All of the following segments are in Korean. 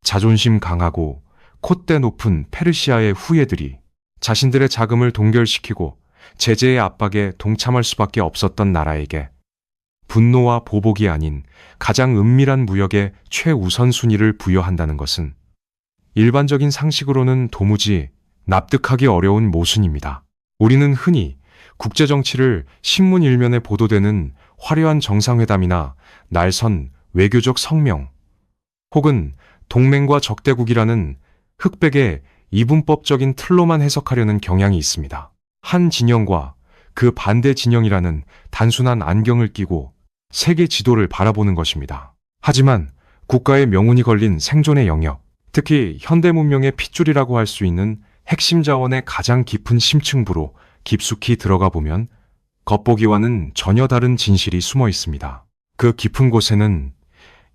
자존심 강하고 콧대 높은 페르시아의 후예들이 자신들의 자금을 동결시키고 제재의 압박에 동참할 수밖에 없었던 나라에게 분노와 보복이 아닌 가장 은밀한 무역의 최우선순위를 부여한다는 것은 일반적인 상식으로는 도무지 납득하기 어려운 모순입니다. 우리는 흔히 국제정치를 신문 일면에 보도되는 화려한 정상회담이나 날선 외교적 성명, 혹은 동맹과 적대국이라는 흑백의 이분법적인 틀로만 해석하려는 경향이 있습니다. 한 진영과 그 반대 진영이라는 단순한 안경을 끼고 세계 지도를 바라보는 것입니다. 하지만 국가의 명운이 걸린 생존의 영역, 특히 현대 문명의 핏줄이라고 할 수 있는 핵심 자원의 가장 깊은 심층부로 깊숙이 들어가 보면 겉보기와는 전혀 다른 진실이 숨어 있습니다. 그 깊은 곳에는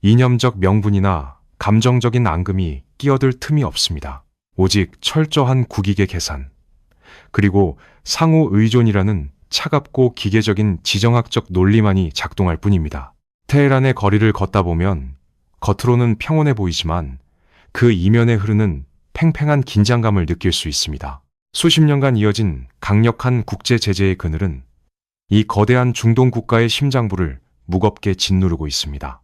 이념적 명분이나 감정적인 앙금이 끼어들 틈이 없습니다. 오직 철저한 국익의 계산, 그리고 상호 의존이라는 차갑고 기계적인 지정학적 논리만이 작동할 뿐입니다. 테헤란의 거리를 걷다 보면 겉으로는 평온해 보이지만 그 이면에 흐르는 팽팽한 긴장감을 느낄 수 있습니다. 수십 년간 이어진 강력한 국제 제재의 그늘은 이 거대한 중동 국가의 심장부를 무겁게 짓누르고 있습니다.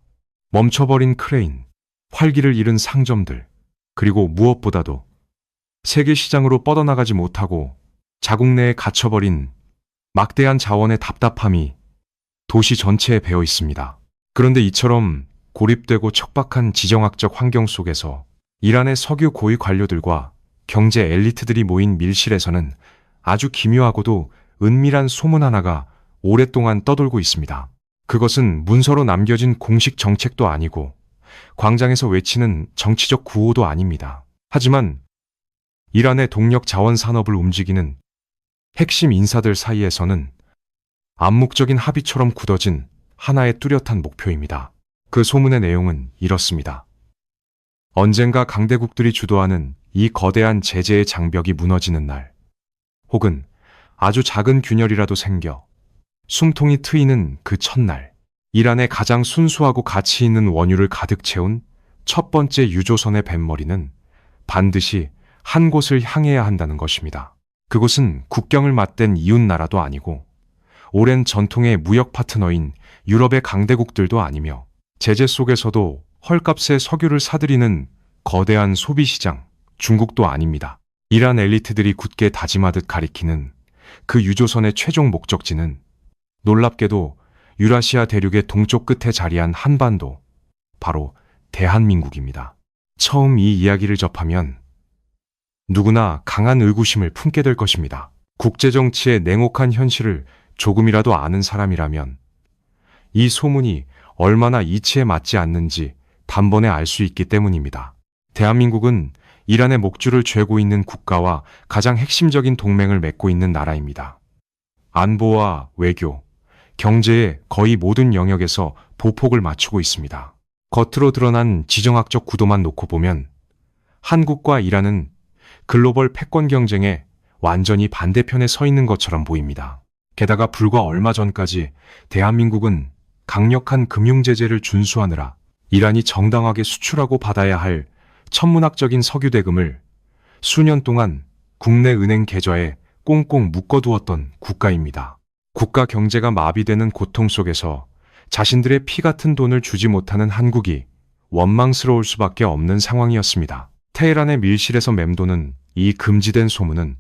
멈춰버린 크레인, 활기를 잃은 상점들, 그리고 무엇보다도 세계 시장으로 뻗어나가지 못하고 자국 내에 갇혀버린 막대한 자원의 답답함이 도시 전체에 배어 있습니다. 그런데 이처럼 고립되고 척박한 지정학적 환경 속에서 이란의 석유 고위 관료들과 경제 엘리트들이 모인 밀실에서는 아주 기묘하고도 은밀한 소문 하나가 오랫동안 떠돌고 있습니다. 그것은 문서로 남겨진 공식 정책도 아니고 광장에서 외치는 정치적 구호도 아닙니다. 하지만 이란의 동력 자원 산업을 움직이는 핵심 인사들 사이에서는 암묵적인 합의처럼 굳어진 하나의 뚜렷한 목표입니다. 그 소문의 내용은 이렇습니다. 언젠가 강대국들이 주도하는 이 거대한 제재의 장벽이 무너지는 날, 혹은 아주 작은 균열이라도 생겨 숨통이 트이는 그 첫날, 이란의 가장 순수하고 가치 있는 원유를 가득 채운 첫 번째 유조선의 뱃머리는 반드시 한 곳을 향해야 한다는 것입니다. 그곳은 국경을 맞댄 이웃나라도 아니고 오랜 전통의 무역 파트너인 유럽의 강대국들도 아니며 제재 속에서도 헐값에 석유를 사들이는 거대한 소비시장 중국도 아닙니다. 이란 엘리트들이 굳게 다짐하듯 가리키는 그 유조선의 최종 목적지는 놀랍게도 유라시아 대륙의 동쪽 끝에 자리한 한반도, 바로 대한민국입니다. 처음 이 이야기를 접하면 누구나 강한 의구심을 품게 될 것입니다. 국제정치의 냉혹한 현실을 조금이라도 아는 사람이라면 이 소문이 얼마나 이치에 맞지 않는지 단번에 알 수 있기 때문입니다. 대한민국은 이란의 목줄을 쥐고 있는 국가와 가장 핵심적인 동맹을 맺고 있는 나라입니다. 안보와 외교, 경제의 거의 모든 영역에서 보폭을 맞추고 있습니다. 겉으로 드러난 지정학적 구도만 놓고 보면 한국과 이란은 글로벌 패권 경쟁에 완전히 반대편에 서 있는 것처럼 보입니다. 게다가 불과 얼마 전까지 대한민국은 강력한 금융제재를 준수하느라 이란이 정당하게 수출하고 받아야 할 천문학적인 석유 대금을 수년 동안 국내 은행 계좌에 꽁꽁 묶어두었던 국가입니다. 국가 경제가 마비되는 고통 속에서 자신들의 피 같은 돈을 주지 못하는 한국이 원망스러울 수밖에 없는 상황이었습니다. 테헤란의 밀실에서 맴도는 이 금지된 소문은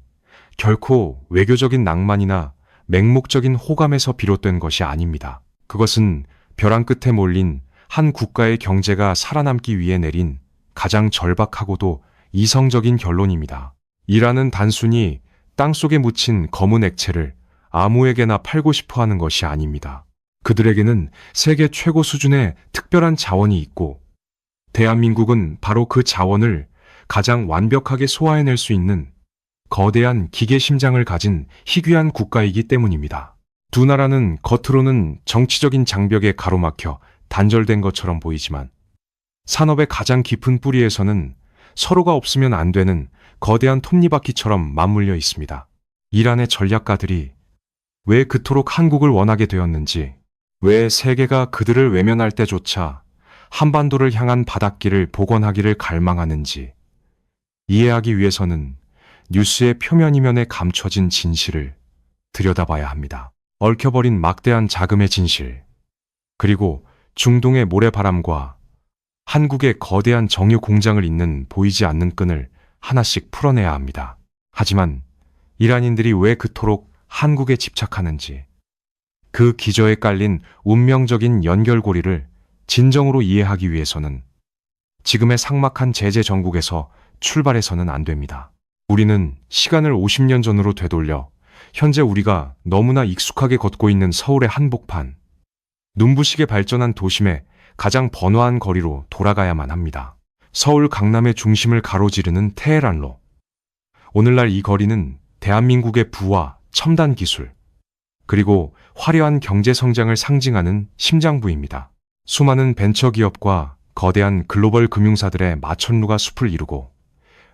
결코 외교적인 낭만이나 맹목적인 호감에서 비롯된 것이 아닙니다. 그것은 벼랑 끝에 몰린 한 국가의 경제가 살아남기 위해 내린 가장 절박하고도 이성적인 결론입니다. 이란은 단순히 땅속에 묻힌 검은 액체를 아무에게나 팔고 싶어 하는 것이 아닙니다. 그들에게는 세계 최고 수준의 특별한 자원이 있고 대한민국은 바로 그 자원을 가장 완벽하게 소화해낼 수 있는 거대한 기계 심장을 가진 희귀한 국가이기 때문입니다. 두 나라는 겉으로는 정치적인 장벽에 가로막혀 단절된 것처럼 보이지만 산업의 가장 깊은 뿌리에서는 서로가 없으면 안 되는 거대한 톱니바퀴처럼 맞물려 있습니다. 이란의 전략가들이 왜 그토록 한국을 원하게 되었는지, 왜 세계가 그들을 외면할 때조차 한반도를 향한 바닷길을 복원하기를 갈망하는지 이해하기 위해서는 뉴스의 표면이면에 감춰진 진실을 들여다봐야 합니다. 얽혀버린 막대한 자금의 진실, 그리고 중동의 모래바람과 한국의 거대한 정유 공장을 잇는 보이지 않는 끈을 하나씩 풀어내야 합니다. 하지만 이란인들이 왜 그토록 한국에 집착하는지, 그 기저에 깔린 운명적인 연결고리를 진정으로 이해하기 위해서는 지금의 삭막한 제재 정국에서 출발해서는 안 됩니다. 우리는 시간을 50년 전으로 되돌려 현재 우리가 너무나 익숙하게 걷고 있는 서울의 한복판, 눈부시게 발전한 도심의 가장 번화한 거리로 돌아가야만 합니다. 서울 강남의 중심을 가로지르는 테헤란로. 오늘날 이 거리는 대한민국의 부와 첨단 기술, 그리고 화려한 경제 성장을 상징하는 심장부입니다. 수많은 벤처기업과 거대한 글로벌 금융사들의 마천루가 숲을 이루고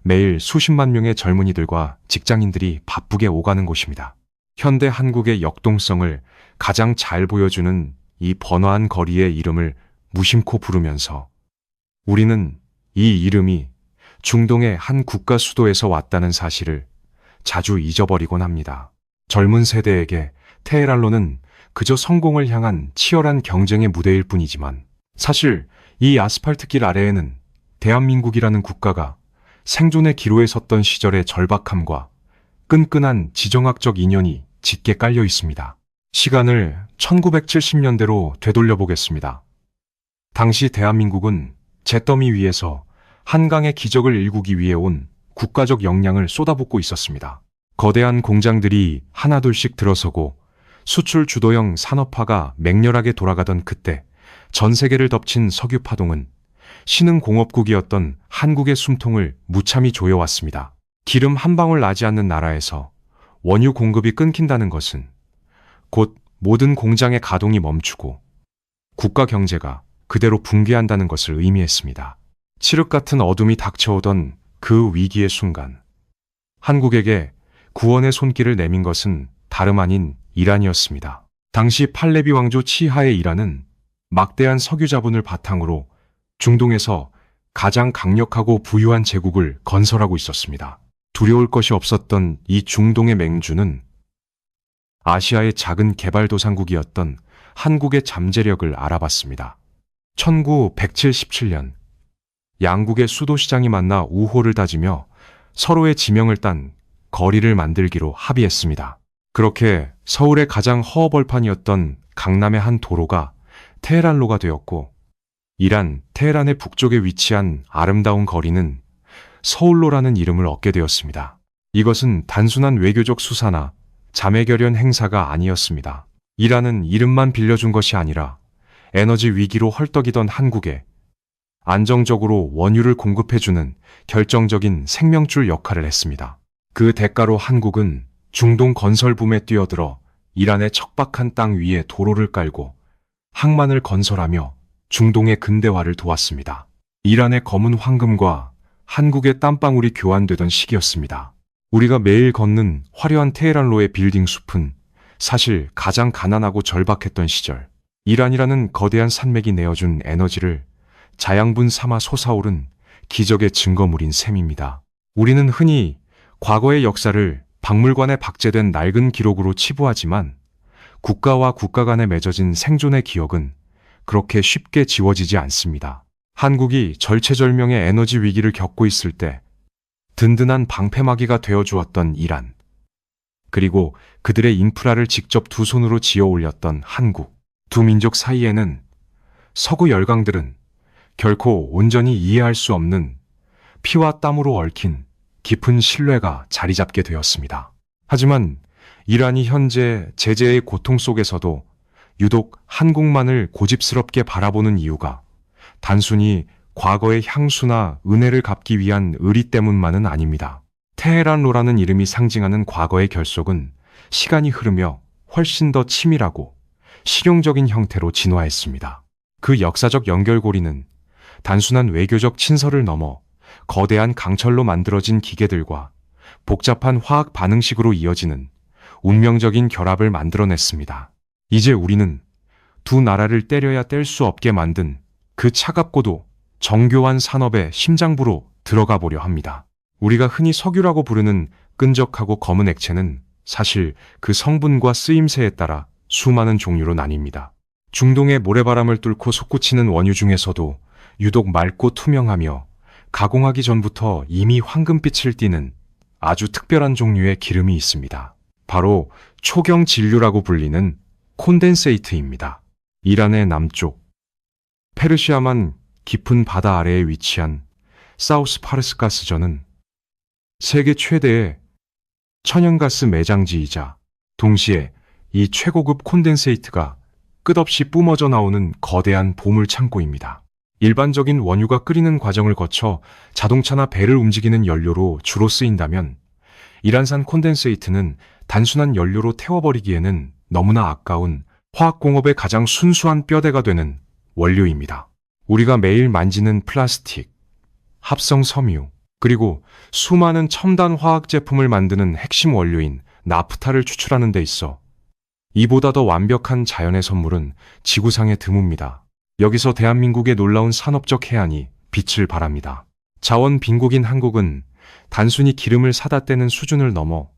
매일 수십만 명의 젊은이들과 직장인들이 바쁘게 오가는 곳입니다. 현대 한국의 역동성을 가장 잘 보여주는 이 번화한 거리의 이름을 무심코 부르면서 우리는 이 이름이 중동의 한 국가 수도에서 왔다는 사실을 자주 잊어버리곤 합니다. 젊은 세대에게 테헤란로는 그저 성공을 향한 치열한 경쟁의 무대일 뿐이지만 사실 이 아스팔트 길 아래에는 대한민국이라는 국가가 생존의 기로에 섰던 시절의 절박함과 끈끈한 지정학적 인연이 짙게 깔려 있습니다. 시간을 1970년대로 되돌려 보겠습니다. 당시 대한민국은 잿더미 위에서 한강의 기적을 일구기 위해 온 국가적 역량을 쏟아붓고 있었습니다. 거대한 공장들이 하나둘씩 들어서고 수출 주도형 산업화가 맹렬하게 돌아가던 그때 전 세계를 덮친 석유 파동은 신흥공업국이었던 한국의 숨통을 무참히 조여왔습니다. 기름 한 방울 나지 않는 나라에서 원유 공급이 끊긴다는 것은 곧 모든 공장의 가동이 멈추고 국가 경제가 그대로 붕괴한다는 것을 의미했습니다. 칠흑 같은 어둠이 닥쳐오던 그 위기의 순간, 한국에게 구원의 손길을 내민 것은 다름 아닌 이란이었습니다. 당시 팔레비 왕조 치하의 이란은 막대한 석유 자본을 바탕으로 중동에서 가장 강력하고 부유한 제국을 건설하고 있었습니다. 두려울 것이 없었던 이 중동의 맹주는 아시아의 작은 개발도상국이었던 한국의 잠재력을 알아봤습니다. 1977년 양국의 수도시장이 만나 우호를 다지며 서로의 지명을 딴 거리를 만들기로 합의했습니다. 그렇게 서울의 가장 허허벌판이었던 강남의 한 도로가 테헤란로가 되었고, 이란 테헤란의 북쪽에 위치한 아름다운 거리는 서울로라는 이름을 얻게 되었습니다. 이것은 단순한 외교적 수사나 자매결연 행사가 아니었습니다. 이란은 이름만 빌려준 것이 아니라 에너지 위기로 헐떡이던 한국에 안정적으로 원유를 공급해주는 결정적인 생명줄 역할을 했습니다. 그 대가로 한국은 중동 건설붐에 뛰어들어 이란의 척박한 땅 위에 도로를 깔고 항만을 건설하며 중동의 근대화를 도왔습니다. 이란의 검은 황금과 한국의 땀방울이 교환되던 시기였습니다. 우리가 매일 걷는 화려한 테헤란로의 빌딩 숲은 사실 가장 가난하고 절박했던 시절, 이란이라는 거대한 산맥이 내어준 에너지를 자양분 삼아 솟아오른 기적의 증거물인 셈입니다. 우리는 흔히 과거의 역사를 박물관에 박제된 낡은 기록으로 치부하지만 국가와 국가 간에 맺어진 생존의 기억은 그렇게 쉽게 지워지지 않습니다. 한국이 절체절명의 에너지 위기를 겪고 있을 때 든든한 방패막이가 되어주었던 이란, 그리고 그들의 인프라를 직접 두 손으로 지어 올렸던 한국, 두 민족 사이에는 서구 열강들은 결코 온전히 이해할 수 없는 피와 땀으로 얽힌 깊은 신뢰가 자리 잡게 되었습니다. 하지만 이란이 현재 제재의 고통 속에서도 유독 한국만을 고집스럽게 바라보는 이유가 단순히 과거의 향수나 은혜를 갚기 위한 의리 때문만은 아닙니다. 테헤란로라는 이름이 상징하는 과거의 결속은 시간이 흐르며 훨씬 더 치밀하고 실용적인 형태로 진화했습니다. 그 역사적 연결고리는 단순한 외교적 친서를 넘어 거대한 강철로 만들어진 기계들과 복잡한 화학 반응식으로 이어지는 운명적인 결합을 만들어냈습니다. 이제 우리는 두 나라를 때려야 뗄 수 없게 만든 그 차갑고도 정교한 산업의 심장부로 들어가 보려 합니다. 우리가 흔히 석유라고 부르는 끈적하고 검은 액체는 사실 그 성분과 쓰임새에 따라 수많은 종류로 나뉩니다. 중동의 모래바람을 뚫고 솟구치는 원유 중에서도 유독 맑고 투명하며 가공하기 전부터 이미 황금빛을 띠는 아주 특별한 종류의 기름이 있습니다. 바로 초경 진류라고 불리는 콘덴세이트입니다. 이란의 남쪽, 페르시아만 깊은 바다 아래에 위치한 사우스 파르스 가스전은 세계 최대의 천연가스 매장지이자 동시에 이 최고급 콘덴세이트가 끝없이 뿜어져 나오는 거대한 보물 창고입니다. 일반적인 원유가 끓이는 과정을 거쳐 자동차나 배를 움직이는 연료로 주로 쓰인다면 이란산 콘덴세이트는 단순한 연료로 태워버리기에는 너무나 아까운 화학공업의 가장 순수한 뼈대가 되는 원료입니다. 우리가 매일 만지는 플라스틱, 합성 섬유, 그리고 수많은 첨단 화학 제품을 만드는 핵심 원료인 나프타를 추출하는 데 있어 이보다 더 완벽한 자연의 선물은 지구상에 드뭅니다. 여기서 대한민국의 놀라운 산업적 해안이 빛을 발합니다. 자원 빈국인 한국은 단순히 기름을 사다 떼는 수준을 넘어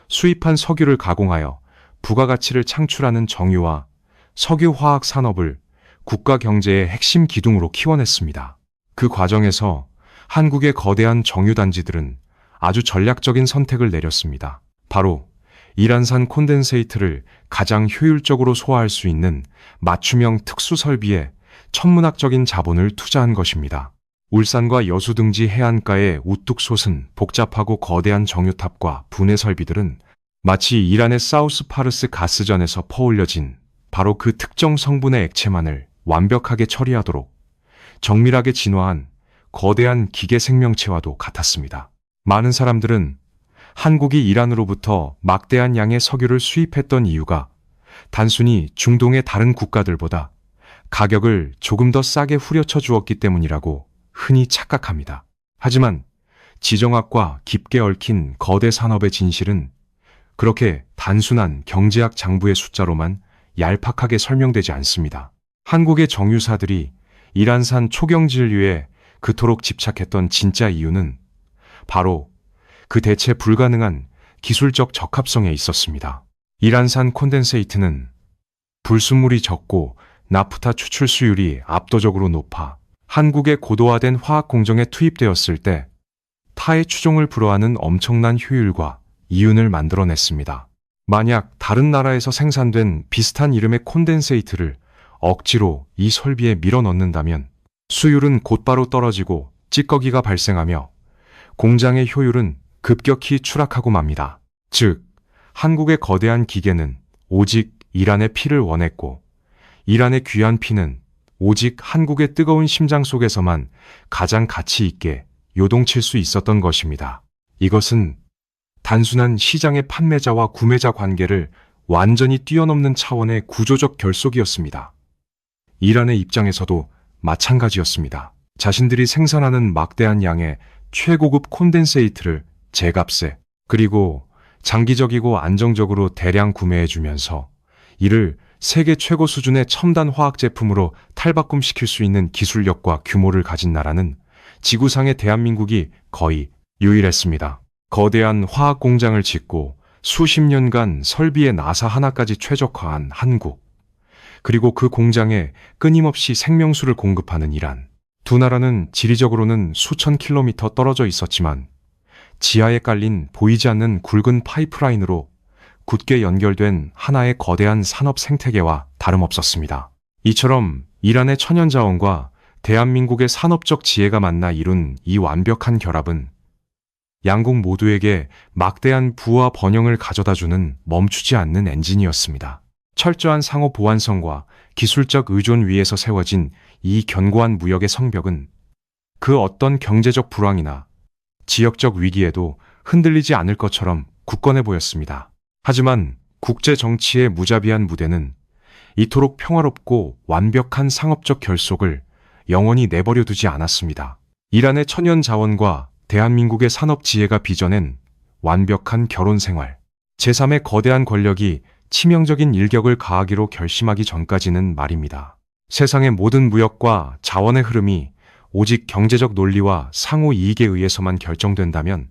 수입한 석유를 가공하여 부가가치를 창출하는 정유와 석유화학 산업을 국가 경제의 핵심 기둥으로 키워냈습니다. 그 과정에서 한국의 거대한 정유단지들은 아주 전략적인 선택을 내렸습니다. 바로 이란산 콘덴세이트를 가장 효율적으로 소화할 수 있는 맞춤형 특수 설비에 천문학적인 자본을 투자한 것입니다. 울산과 여수 등지 해안가에 우뚝 솟은 복잡하고 거대한 정유탑과 분해 설비들은 마치 이란의 사우스 파르스 가스전에서 퍼올려진 바로 그 특정 성분의 액체만을 완벽하게 처리하도록 정밀하게 진화한 거대한 기계 생명체와도 같았습니다. 많은 사람들은 한국이 이란으로부터 막대한 양의 석유를 수입했던 이유가 단순히 중동의 다른 국가들보다 가격을 조금 더 싸게 후려쳐 주었기 때문이라고 흔히 착각합니다. 하지만 지정학과 깊게 얽힌 거대 산업의 진실은 그렇게 단순한 경제학 장부의 숫자로만 얄팍하게 설명되지 않습니다. 한국의 정유사들이 이란산 초경진류에 그토록 집착했던 진짜 이유는 바로 그 대체 불가능한 기술적 적합성에 있었습니다. 이란산 콘덴세이트는 불순물이 적고 나프타 추출 수율이 압도적으로 높아 한국의 고도화된 화학 공정에 투입되었을 때 타의 추종을 불허하는 엄청난 효율과 이윤을 만들어냈습니다. 만약 다른 나라에서 생산된 비슷한 이름의 콘덴세이트를 억지로 이 설비에 밀어넣는다면 수율은 곧바로 떨어지고 찌꺼기가 발생하며 공장의 효율은 급격히 추락하고 맙니다. 즉, 한국의 거대한 기계는 오직 이란의 피를 원했고 이란의 귀한 피는 오직 한국의 뜨거운 심장 속에서만 가장 가치 있게 요동칠 수 있었던 것입니다. 이것은 단순한 시장의 판매자와 구매자 관계를 완전히 뛰어넘는 차원의 구조적 결속이었습니다. 이란의 입장에서도 마찬가지였습니다. 자신들이 생산하는 막대한 양의 최고급 콘덴세이트를 제값에 그리고 장기적이고 안정적으로 대량 구매해주면서 이를 세계 최고 수준의 첨단 화학 제품으로 탈바꿈시킬 수 있는 기술력과 규모를 가진 나라는 지구상의 대한민국이 거의 유일했습니다. 거대한 화학 공장을 짓고 수십 년간 설비의 나사 하나까지 최적화한 한국, 그리고 그 공장에 끊임없이 생명수를 공급하는 이란. 두 나라는 지리적으로는 수천 킬로미터 떨어져 있었지만 지하에 깔린 보이지 않는 굵은 파이프라인으로 굳게 연결된 하나의 거대한 산업 생태계와 다름없었습니다. 이처럼 이란의 천연자원과 대한민국의 산업적 지혜가 만나 이룬 이 완벽한 결합은 양국 모두에게 막대한 부와 번영을 가져다주는 멈추지 않는 엔진이었습니다. 철저한 상호 보완성과 기술적 의존 위에서 세워진 이 견고한 무역의 성벽은 그 어떤 경제적 불황이나 지역적 위기에도 흔들리지 않을 것처럼 굳건해 보였습니다. 하지만 국제 정치의 무자비한 무대는 이토록 평화롭고 완벽한 상업적 결속을 영원히 내버려 두지 않았습니다. 이란의 천연 자원과 대한민국의 산업 지혜가 빚어낸 완벽한 결혼 생활. 제3의 거대한 권력이 치명적인 일격을 가하기로 결심하기 전까지는 말입니다. 세상의 모든 무역과 자원의 흐름이 오직 경제적 논리와 상호 이익에 의해서만 결정된다면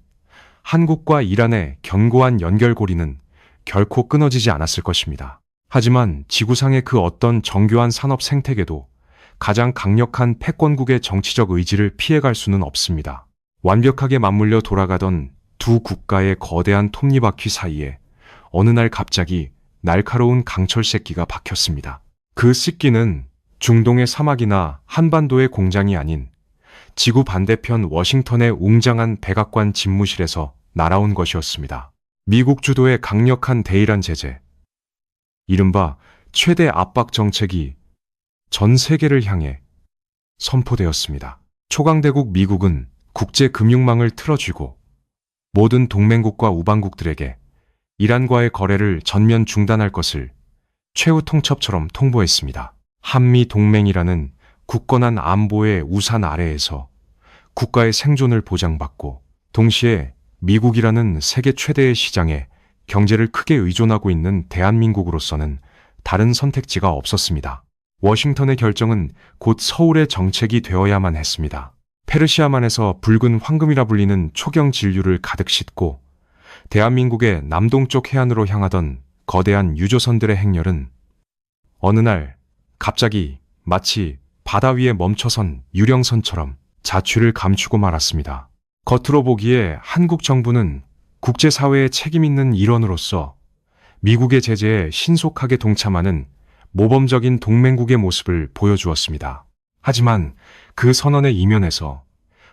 한국과 이란의 견고한 연결고리는 결코 끊어지지 않았을 것입니다. 하지만 지구상의 그 어떤 정교한 산업 생태계도 가장 강력한 패권국의 정치적 의지를 피해갈 수는 없습니다. 완벽하게 맞물려 돌아가던 두 국가의 거대한 톱니바퀴 사이에 어느 날 갑자기 날카로운 강철 쐐기가 박혔습니다. 그 쐐기는 중동의 사막이나 한반도의 공장이 아닌 지구 반대편 워싱턴의 웅장한 백악관 집무실에서 날아온 것이었습니다. 미국 주도의 강력한 대이란 제재, 이른바 최대 압박 정책이 전 세계를 향해 선포되었습니다. 초강대국 미국은 국제 금융망을 틀어쥐고 모든 동맹국과 우방국들에게 이란과의 거래를 전면 중단할 것을 최후 통첩처럼 통보했습니다. 한미 동맹이라는 굳건한 안보의 우산 아래에서 국가의 생존을 보장받고 동시에 미국이라는 세계 최대의 시장에 경제를 크게 의존하고 있는 대한민국으로서는 다른 선택지가 없었습니다. 워싱턴의 결정은 곧 서울의 정책이 되어야만 했습니다. 페르시아만에서 붉은 황금이라 불리는 초경 진류를 가득 싣고 대한민국의 남동쪽 해안으로 향하던 거대한 유조선들의 행렬은 어느 날 갑자기 마치 바다 위에 멈춰선 유령선처럼 자취를 감추고 말았습니다. 겉으로 보기에 한국 정부는 국제사회의 책임있는 일원으로서 미국의 제재에 신속하게 동참하는 모범적인 동맹국의 모습을 보여주었습니다. 하지만 그 선언의 이면에서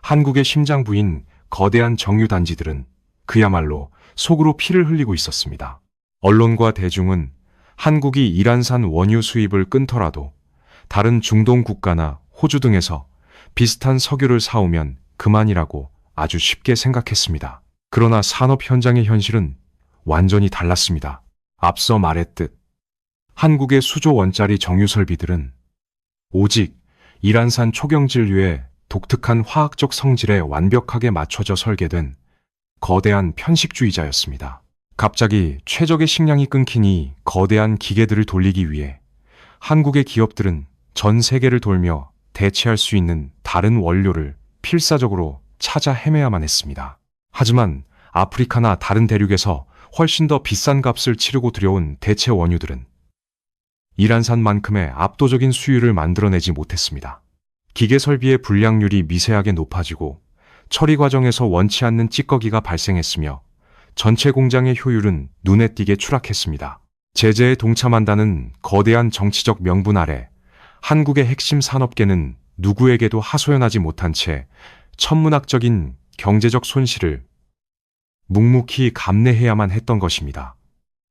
한국의 심장부인 거대한 정유단지들은 그야말로 속으로 피를 흘리고 있었습니다. 언론과 대중은 한국이 이란산 원유 수입을 끊더라도 다른 중동 국가나 호주 등에서 비슷한 석유를 사오면 그만이라고 아주 쉽게 생각했습니다. 그러나 산업 현장의 현실은 완전히 달랐습니다. 앞서 말했듯 한국의 수조 원짜리 정유 설비들은 오직 이란산 초경진류의 독특한 화학적 성질에 완벽하게 맞춰져 설계된 거대한 편식주의자였습니다. 갑자기 최적의 식량이 끊기니 거대한 기계들을 돌리기 위해 한국의 기업들은 전 세계를 돌며 대체할 수 있는 다른 원료를 필사적으로 찾아 헤매야만 했습니다. 하지만 아프리카나 다른 대륙에서 훨씬 더 비싼 값을 치르고 들여온 대체 원유들은 이란산만큼의 압도적인 수율을 만들어내지 못했습니다. 기계 설비의 불량률이 미세하게 높아지고 처리 과정에서 원치 않는 찌꺼기가 발생했으며 전체 공장의 효율은 눈에 띄게 추락했습니다. 제재에 동참한다는 거대한 정치적 명분 아래 한국의 핵심 산업계는 누구에게도 하소연하지 못한 채 천문학적인 경제적 손실을 묵묵히 감내해야만 했던 것입니다.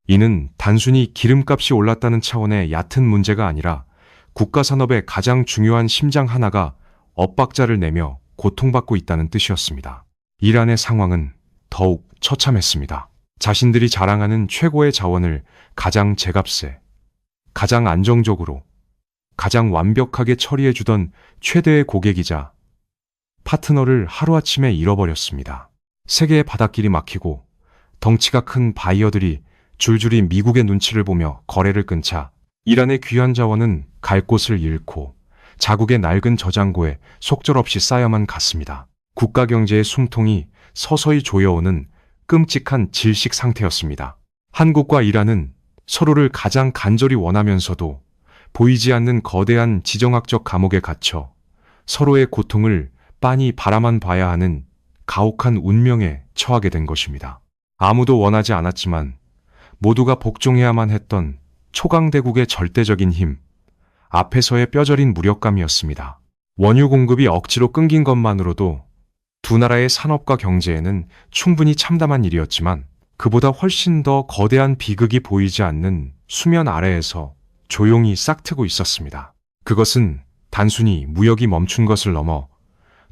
이는 단순히 기름값이 올랐다는 차원의 얕은 문제가 아니라 국가 산업의 가장 중요한 심장 하나가 엇박자를 내며 고통받고 있다는 뜻이었습니다. 이란의 상황은 더욱 처참했습니다. 자신들이 자랑하는 최고의 자원을 가장 제값에, 가장 안정적으로, 가장 완벽하게 처리해주던 최대의 고객이자 파트너를 하루아침에 잃어버렸습니다. 세계의 바닷길이 막히고 덩치가 큰 바이어들이 줄줄이 미국의 눈치를 보며 거래를 끊자 이란의 귀한 자원은 갈 곳을 잃고 자국의 낡은 저장고에 속절없이 쌓여만 갔습니다. 국가 경제의 숨통이 서서히 조여오는 끔찍한 질식 상태였습니다. 한국과 이란은 서로를 가장 간절히 원하면서도 보이지 않는 거대한 지정학적 감옥에 갇혀 서로의 고통을 빤히 바라만 봐야 하는 가혹한 운명에 처하게 된 것입니다. 아무도 원하지 않았지만 모두가 복종해야만 했던 초강대국의 절대적인 힘, 앞에서의 뼈저린 무력감이었습니다. 원유 공급이 억지로 끊긴 것만으로도 두 나라의 산업과 경제에는 충분히 참담한 일이었지만 그보다 훨씬 더 거대한 비극이 보이지 않는 수면 아래에서 조용히 싹트고 있었습니다. 그것은 단순히 무역이 멈춘 것을 넘어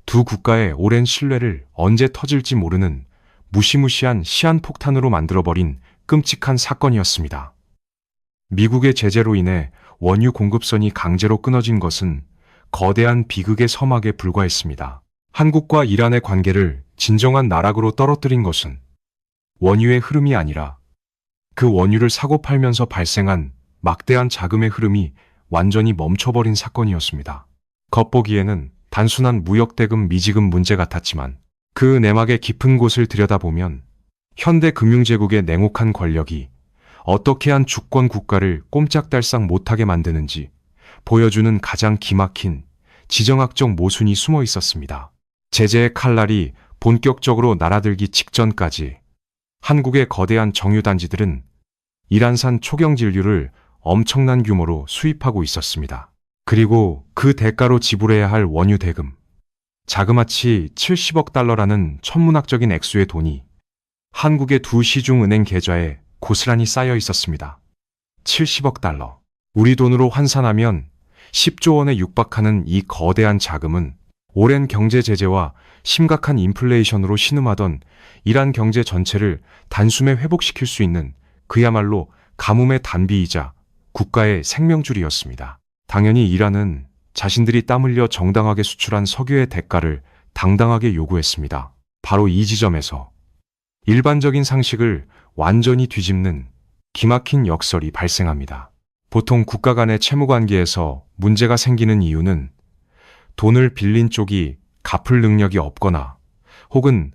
두 국가의 오랜 신뢰를 언제 터질지 모르는 무시무시한 시한폭탄으로 만들어버린 끔찍한 사건이었습니다. 미국의 제재로 인해 원유 공급선이 강제로 끊어진 것은 거대한 비극의 서막에 불과했습니다. 한국과 이란의 관계를 진정한 나락으로 떨어뜨린 것은 원유의 흐름이 아니라 그 원유를 사고 팔면서 발생한 막대한 자금의 흐름이 완전히 멈춰버린 사건이었습니다. 겉보기에는 단순한 무역대금 미지급 문제 같았지만 그 내막의 깊은 곳을 들여다보면 현대 금융제국의 냉혹한 권력이 어떻게 한 주권 국가를 꼼짝달싹 못하게 만드는지 보여주는 가장 기막힌 지정학적 모순이 숨어 있었습니다. 제재의 칼날이 본격적으로 날아들기 직전까지 한국의 거대한 정유단지들은 이란산 초경진류를 엄청난 규모로 수입하고 있었습니다. 그리고 그 대가로 지불해야 할 원유 대금, 자그마치 70억 달러라는 천문학적인 액수의 돈이 한국의 두 시중은행 계좌에 고스란히 쌓여 있었습니다. 70억 달러. 우리 돈으로 환산하면 10조 원에 육박하는 이 거대한 자금은 오랜 경제 제재와 심각한 인플레이션으로 신음하던 이란 경제 전체를 단숨에 회복시킬 수 있는 그야말로 가뭄의 단비이자 국가의 생명줄이었습니다. 당연히 이란은 자신들이 땀 흘려 정당하게 수출한 석유의 대가를 당당하게 요구했습니다. 바로 이 지점에서 일반적인 상식을 완전히 뒤집는 기막힌 역설이 발생합니다. 보통 국가 간의 채무관계에서 문제가 생기는 이유는 돈을 빌린 쪽이 갚을 능력이 없거나 혹은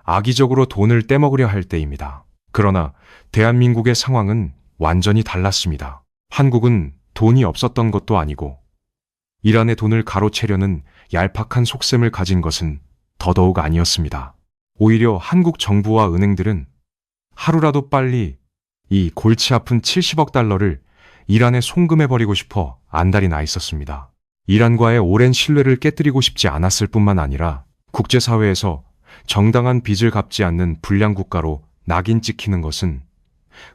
악의적으로 돈을 떼먹으려 할 때입니다. 그러나 대한민국의 상황은 완전히 달랐습니다. 한국은 돈이 없었던 것도 아니고 이란의 돈을 가로채려는 얄팍한 속셈을 가진 것은 더더욱 아니었습니다. 오히려 한국 정부와 은행들은 하루라도 빨리 이 골치 아픈 70억 달러를 이란에 송금해버리고 싶어 안달이 나 있었습니다. 이란과의 오랜 신뢰를 깨뜨리고 싶지 않았을 뿐만 아니라 국제사회에서 정당한 빚을 갚지 않는 불량 국가로 낙인 찍히는 것은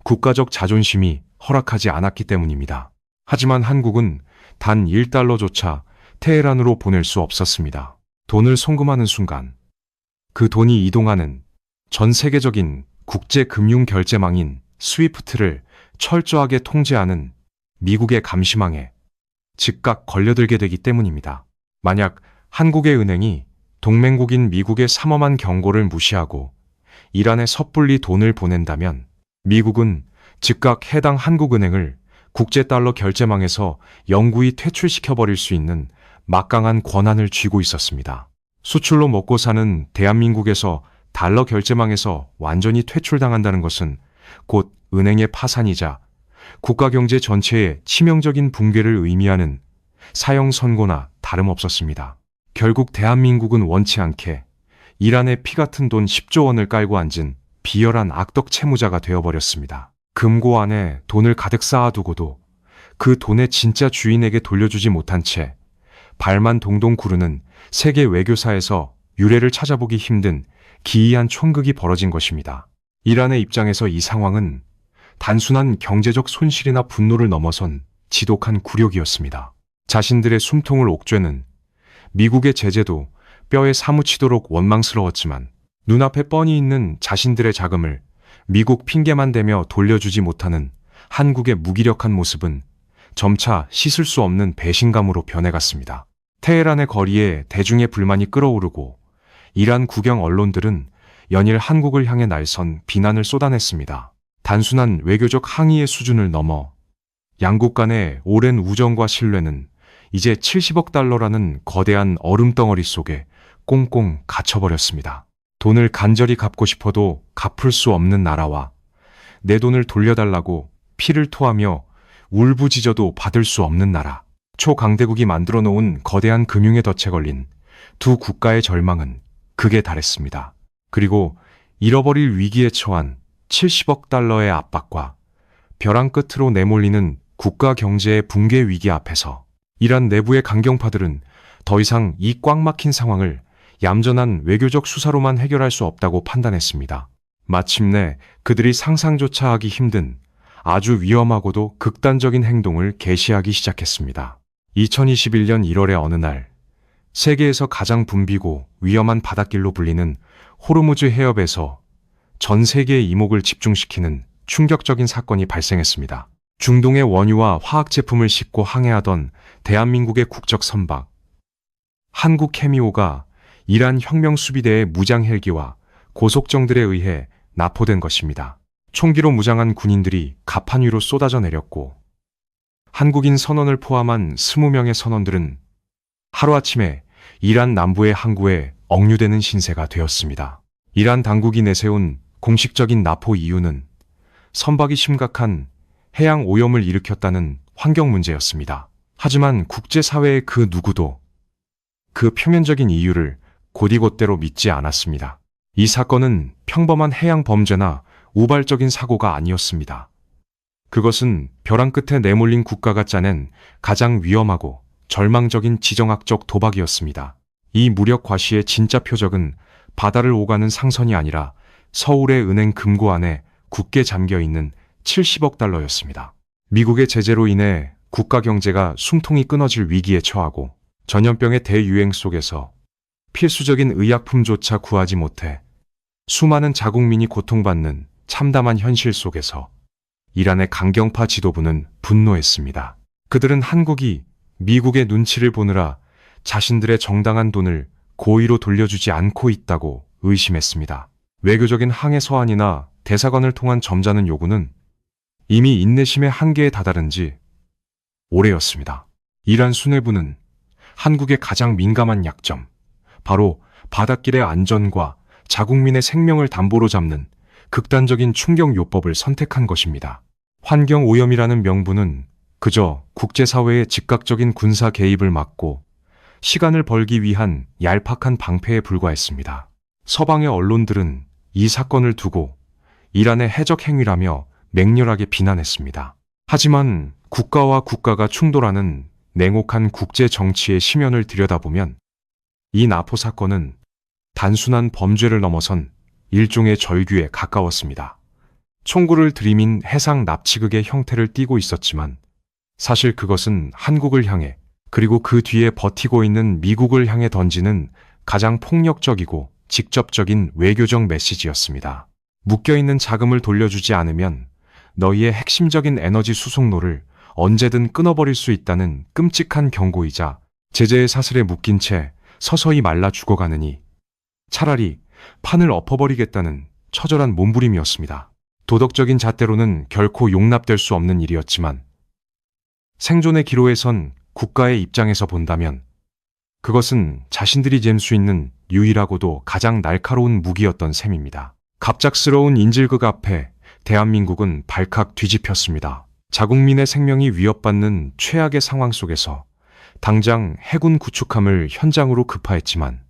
국가적 자존심이 허락하지 않았기 때문입니다. 하지만 한국은 단 1달러조차 테헤란으로 보낼 수 없었습니다. 돈을 송금하는 순간 그 돈이 이동하는 전 세계적인 국제금융결제망인 스위프트를 철저하게 통제하는 미국의 감시망에 즉각 걸려들게 되기 때문입니다. 만약 한국의 은행이 동맹국인 미국의 삼엄한 경고를 무시하고 이란에 섣불리 돈을 보낸다면 미국은 즉각 해당 한국은행을 국제달러 결제망에서 영구히 퇴출시켜버릴 수 있는 막강한 권한을 쥐고 있었습니다. 수출로 먹고 사는 대한민국에서 달러 결제망에서 완전히 퇴출당한다는 것은 곧 은행의 파산이자 국가 경제 전체의 치명적인 붕괴를 의미하는 사형 선고나 다름없었습니다. 결국 대한민국은 원치 않게 이란의 피 같은 돈 10조 원을 깔고 앉은 비열한 악덕 채무자가 되어버렸습니다. 금고 안에 돈을 가득 쌓아두고도 그 돈의 진짜 주인에게 돌려주지 못한 채 발만 동동 구르는 세계 외교사에서 유례를 찾아보기 힘든 기이한 총극이 벌어진 것입니다. 이란의 입장에서 이 상황은 단순한 경제적 손실이나 분노를 넘어선 지독한 굴욕이었습니다. 자신들의 숨통을 옥죄는 미국의 제재도 뼈에 사무치도록 원망스러웠지만 눈앞에 뻔히 있는 자신들의 자금을 미국 핑계만 대며 돌려주지 못하는 한국의 무기력한 모습은 점차 씻을 수 없는 배신감으로 변해갔습니다. 테헤란의 거리에 대중의 불만이 끓어오르고 이란 국영 언론들은 연일 한국을 향해 날선 비난을 쏟아냈습니다. 단순한 외교적 항의의 수준을 넘어 양국 간의 오랜 우정과 신뢰는 이제 70억 달러라는 거대한 얼음덩어리 속에 꽁꽁 갇혀버렸습니다. 돈을 간절히 갚고 싶어도 갚을 수 없는 나라와 내 돈을 돌려달라고 피를 토하며 울부짖어도 받을 수 없는 나라. 초강대국이 만들어 놓은 거대한 금융의 덫에 걸린 두 국가의 절망은 극에 달했습니다. 그리고 잃어버릴 위기에 처한 70억 달러의 압박과 벼랑 끝으로 내몰리는 국가 경제의 붕괴 위기 앞에서 이란 내부의 강경파들은 더 이상 이 꽉 막힌 상황을 얌전한 외교적 수사로만 해결할 수 없다고 판단했습니다. 마침내 그들이 상상조차 하기 힘든 아주 위험하고도 극단적인 행동을 개시하기 시작했습니다. 2021년 1월의 어느 날 세계에서 가장 붐비고 위험한 바닷길로 불리는 호르무즈 해협에서 전 세계의 이목을 집중시키는 충격적인 사건이 발생했습니다. 중동의 원유와 화학 제품을 싣고 항해하던 대한민국의 국적 선박 한국해미호가 이란 혁명수비대의 무장 헬기와 고속정들에 의해 납포된 것입니다. 총기로 무장한 군인들이 갑판 위로 쏟아져 내렸고 한국인 선원을 포함한 20명의 선원들은 하루아침에 이란 남부의 항구에 억류되는 신세가 되었습니다. 이란 당국이 내세운 공식적인 납포 이유는 선박이 심각한 해양 오염을 일으켰다는 환경 문제였습니다. 하지만 국제사회의 그 누구도 그 표면적인 이유를 곧이곧대로 믿지 않았습니다. 이 사건은 평범한 해양 범죄나 우발적인 사고가 아니었습니다. 그것은 벼랑 끝에 내몰린 국가가 짜낸 가장 위험하고 절망적인 지정학적 도박이었습니다. 이 무력 과시의 진짜 표적은 바다를 오가는 상선이 아니라 서울의 은행 금고 안에 굳게 잠겨있는 70억 달러였습니다. 미국의 제재로 인해 국가 경제가 숨통이 끊어질 위기에 처하고 전염병의 대유행 속에서 필수적인 의약품조차 구하지 못해 수많은 자국민이 고통받는 참담한 현실 속에서 이란의 강경파 지도부는 분노했습니다. 그들은 한국이 미국의 눈치를 보느라 자신들의 정당한 돈을 고의로 돌려주지 않고 있다고 의심했습니다. 외교적인 항해 서한이나 대사관을 통한 점잖은 요구는 이미 인내심의 한계에 다다른 지 오래였습니다. 이란 수뇌부는 한국의 가장 민감한 약점, 바로 바닷길의 안전과 자국민의 생명을 담보로 잡는 극단적인 충격요법을 선택한 것입니다. 환경오염이라는 명분은 그저 국제사회의 즉각적인 군사 개입을 막고 시간을 벌기 위한 얄팍한 방패에 불과했습니다. 서방의 언론들은 이 사건을 두고 이란의 해적 행위라며 맹렬하게 비난했습니다. 하지만 국가와 국가가 충돌하는 냉혹한 국제 정치의 심연을 들여다보면 이 나포 사건은 단순한 범죄를 넘어선 일종의 절규에 가까웠습니다. 총구를 들이민 해상 납치극의 형태를 띠고 있었지만 사실 그것은 한국을 향해 그리고 그 뒤에 버티고 있는 미국을 향해 던지는 가장 폭력적이고 직접적인 외교적 메시지였습니다. 묶여있는 자금을 돌려주지 않으면 너희의 핵심적인 에너지 수송로를 언제든 끊어버릴 수 있다는 끔찍한 경고이자 제재의 사슬에 묶인 채 서서히 말라 죽어가느니 차라리 판을 엎어버리겠다는 처절한 몸부림이었습니다. 도덕적인 잣대로는 결코 용납될 수 없는 일이었지만 생존의 기로에선 국가의 입장에서 본다면 그것은 자신들이 잴 수 있는 유일하고도 가장 날카로운 무기였던 셈입니다. 갑작스러운 인질극 앞에 대한민국은 발칵 뒤집혔습니다. 자국민의 생명이 위협받는 최악의 상황 속에서 당장 해군 구축함을 현장으로 급파했지만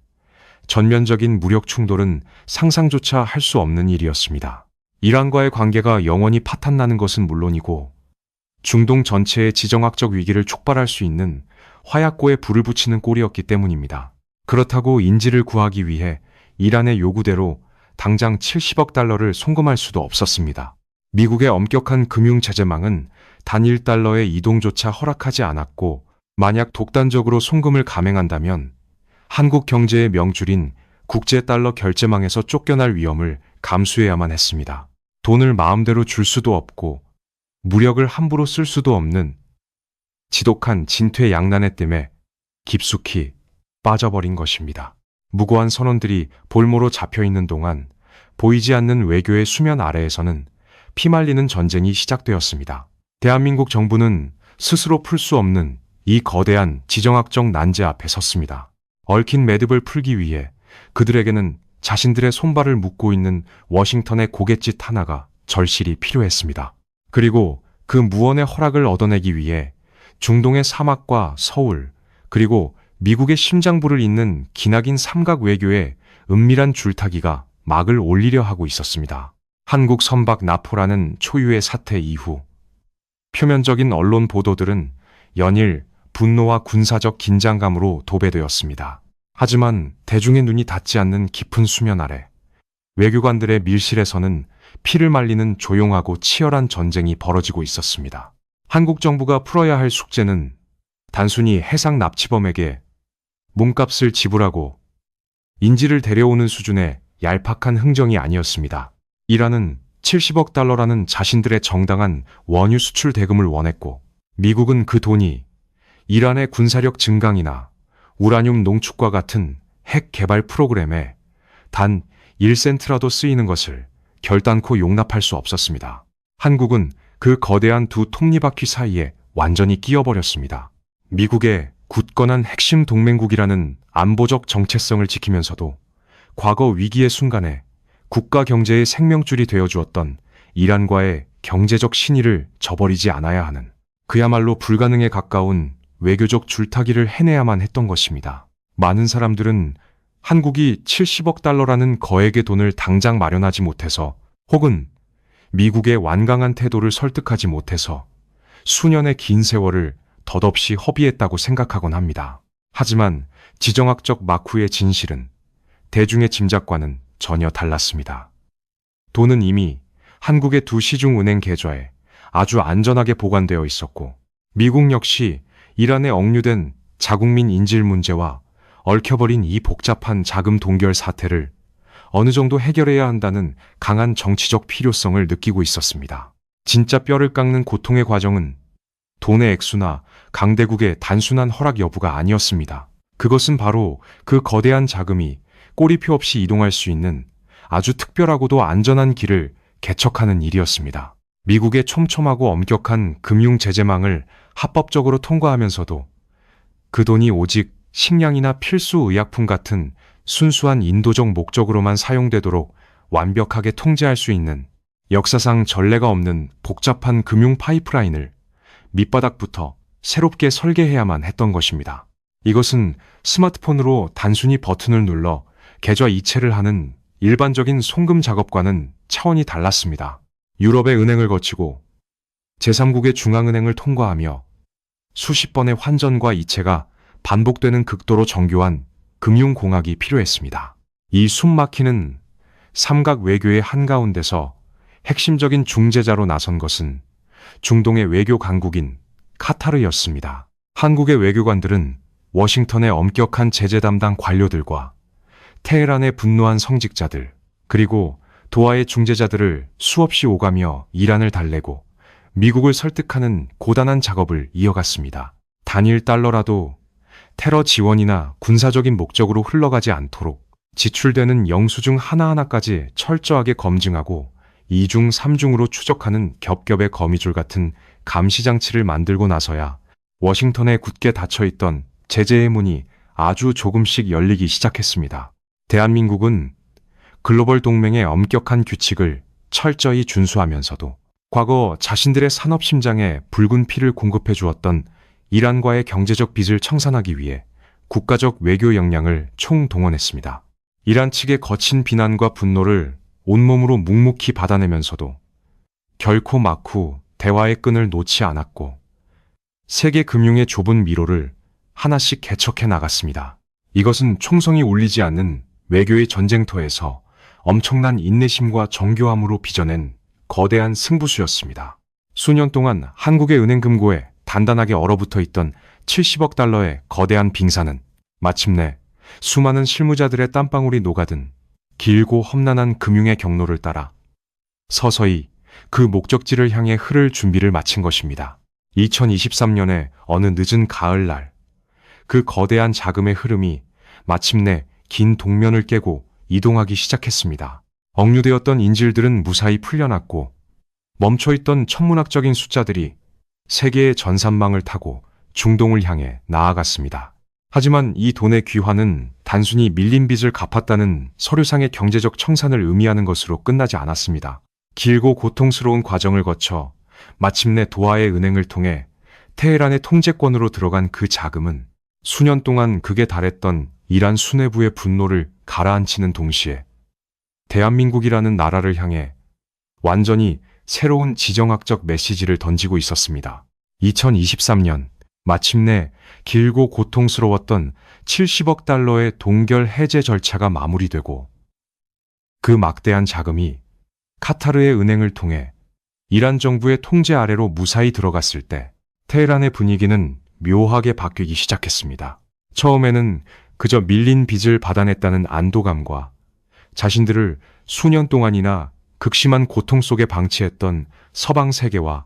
전면적인 무력 충돌은 상상조차 할 수 없는 일이었습니다. 이란과의 관계가 영원히 파탄나는 것은 물론이고 중동 전체의 지정학적 위기를 촉발할 수 있는 화약고에 불을 붙이는 꼴이었기 때문입니다. 그렇다고 인질을 구하기 위해 이란의 요구대로 당장 70억 달러를 송금할 수도 없었습니다. 미국의 엄격한 금융 제재망은 단 1달러의 이동조차 허락하지 않았고 만약 독단적으로 송금을 감행한다면 한국 경제의 명줄인 국제달러 결제망에서 쫓겨날 위험을 감수해야만 했습니다. 돈을 마음대로 줄 수도 없고 무력을 함부로 쓸 수도 없는 지독한 진퇴양난의 뜸에 깊숙이 빠져버린 것입니다. 무고한 선원들이 볼모로 잡혀있는 동안 보이지 않는 외교의 수면 아래에서는 피말리는 전쟁이 시작되었습니다. 대한민국 정부는 스스로 풀 수 없는 이 거대한 지정학적 난제 앞에 섰습니다. 얽힌 매듭을 풀기 위해 그들에게는 자신들의 손발을 묶고 있는 워싱턴의 고갯짓 하나가 절실히 필요했습니다. 그리고 그 무언의 허락을 얻어내기 위해 중동의 사막과 서울, 그리고 미국의 심장부를 잇는 기나긴 삼각 외교의 은밀한 줄타기가 막을 올리려 하고 있었습니다. 한국 선박 나포라는 초유의 사태 이후 표면적인 언론 보도들은 연일 분노와 군사적 긴장감으로 도배되었습니다. 하지만 대중의 눈이 닿지 않는 깊은 수면 아래 외교관들의 밀실에서는 피를 말리는 조용하고 치열한 전쟁이 벌어지고 있었습니다. 한국 정부가 풀어야 할 숙제는 단순히 해상 납치범에게 몸값을 지불하고 인질을 데려오는 수준의 얄팍한 흥정이 아니었습니다. 이란은 70억 달러라는 자신들의 정당한 원유 수출 대금을 원했고 미국은 그 돈이 이란의 군사력 증강이나 우라늄 농축과 같은 핵 개발 프로그램에 단 1센트라도 쓰이는 것을 결단코 용납할 수 없었습니다. 한국은 그 거대한 두 톱니바퀴 사이에 완전히 끼어버렸습니다. 미국의 굳건한 핵심 동맹국이라는 안보적 정체성을 지키면서도 과거 위기의 순간에 국가 경제의 생명줄이 되어주었던 이란과의 경제적 신의를 저버리지 않아야 하는, 그야말로 불가능에 가까운 외교적 줄타기를 해내야만 했던 것입니다. 많은 사람들은 한국이 70억 달러라는 거액의 돈을 당장 마련하지 못해서, 혹은 미국의 완강한 태도를 설득하지 못해서 수년의 긴 세월을 덧없이 허비했다고 생각하곤 합니다. 하지만 지정학적 마쿠의 진실은 대중의 짐작과는 전혀 달랐습니다. 돈은 이미 한국의 두 시중은행 계좌에 아주 안전하게 보관되어 있었고, 미국 역시 이란에 억류된 자국민 인질 문제와 얽혀버린 이 복잡한 자금 동결 사태를 어느 정도 해결해야 한다는 강한 정치적 필요성을 느끼고 있었습니다. 진짜 뼈를 깎는 고통의 과정은 돈의 액수나 강대국의 단순한 허락 여부가 아니었습니다. 그것은 바로 그 거대한 자금이 꼬리표 없이 이동할 수 있는 아주 특별하고도 안전한 길을 개척하는 일이었습니다. 미국의 촘촘하고 엄격한 금융 제재망을 합법적으로 통과하면서도 그 돈이 오직 식량이나 필수 의약품 같은 순수한 인도적 목적으로만 사용되도록 완벽하게 통제할 수 있는, 역사상 전례가 없는 복잡한 금융 파이프라인을 밑바닥부터 새롭게 설계해야만 했던 것입니다. 이것은 스마트폰으로 단순히 버튼을 눌러 계좌 이체를 하는 일반적인 송금 작업과는 차원이 달랐습니다. 유럽의 은행을 거치고 제3국의 중앙은행을 통과하며 수십 번의 환전과 이체가 반복되는 극도로 정교한 금융공학이 필요했습니다. 이 숨막히는 삼각 외교의 한가운데서 핵심적인 중재자로 나선 것은 중동의 외교 강국인 카타르였습니다. 한국의 외교관들은 워싱턴의 엄격한 제재 담당 관료들과 테헤란의 분노한 성직자들, 그리고 도하의 중재자들을 수없이 오가며 이란을 달래고 미국을 설득하는 고단한 작업을 이어갔습니다. 단일 달러라도 테러 지원이나 군사적인 목적으로 흘러가지 않도록 지출되는 영수증 하나하나까지 철저하게 검증하고 2중, 3중으로 추적하는 겹겹의 거미줄 같은 감시장치를 만들고 나서야 워싱턴에 굳게 닫혀있던 제재의 문이 아주 조금씩 열리기 시작했습니다. 대한민국은 글로벌 동맹의 엄격한 규칙을 철저히 준수하면서도 과거 자신들의 산업 심장에 붉은 피를 공급해 주었던 이란과의 경제적 빚을 청산하기 위해 국가적 외교 역량을 총동원했습니다. 이란 측의 거친 비난과 분노를 온몸으로 묵묵히 받아내면서도 결코 막후 대화의 끈을 놓지 않았고 세계 금융의 좁은 미로를 하나씩 개척해 나갔습니다. 이것은 총성이 울리지 않는 외교의 전쟁터에서 엄청난 인내심과 정교함으로 빚어낸 거대한 승부수였습니다. 수년 동안 한국의 은행 금고에 단단하게 얼어붙어 있던 70억 달러의 거대한 빙산은 마침내 수많은 실무자들의 땀방울이 녹아든 길고 험난한 금융의 경로를 따라 서서히 그 목적지를 향해 흐를 준비를 마친 것입니다. 2023년의 어느 늦은 가을날, 그 거대한 자금의 흐름이 마침내 긴 동면을 깨고 이동하기 시작했습니다. 억류되었던 인질들은 무사히 풀려났고 멈춰있던 천문학적인 숫자들이 세계의 전산망을 타고 중동을 향해 나아갔습니다. 하지만 이 돈의 귀환은 단순히 밀린 빚을 갚았다는 서류상의 경제적 청산을 의미하는 것으로 끝나지 않았습니다. 길고 고통스러운 과정을 거쳐 마침내 도하의 은행을 통해 테헤란의 통제권으로 들어간 그 자금은 수년 동안 극에 달했던 이란 수뇌부의 분노를 가라앉히는 동시에 대한민국이라는 나라를 향해 완전히 새로운 지정학적 메시지를 던지고 있었습니다. 2023년 마침내 길고 고통스러웠던 70억 달러의 동결 해제 절차가 마무리되고 그 막대한 자금이 카타르의 은행을 통해 이란 정부의 통제 아래로 무사히 들어갔을 때 테헤란의 분위기는 묘하게 바뀌기 시작했습니다. 처음에는 그저 밀린 빚을 받아냈다는 안도감과 자신들을 수년 동안이나 극심한 고통 속에 방치했던 서방 세계와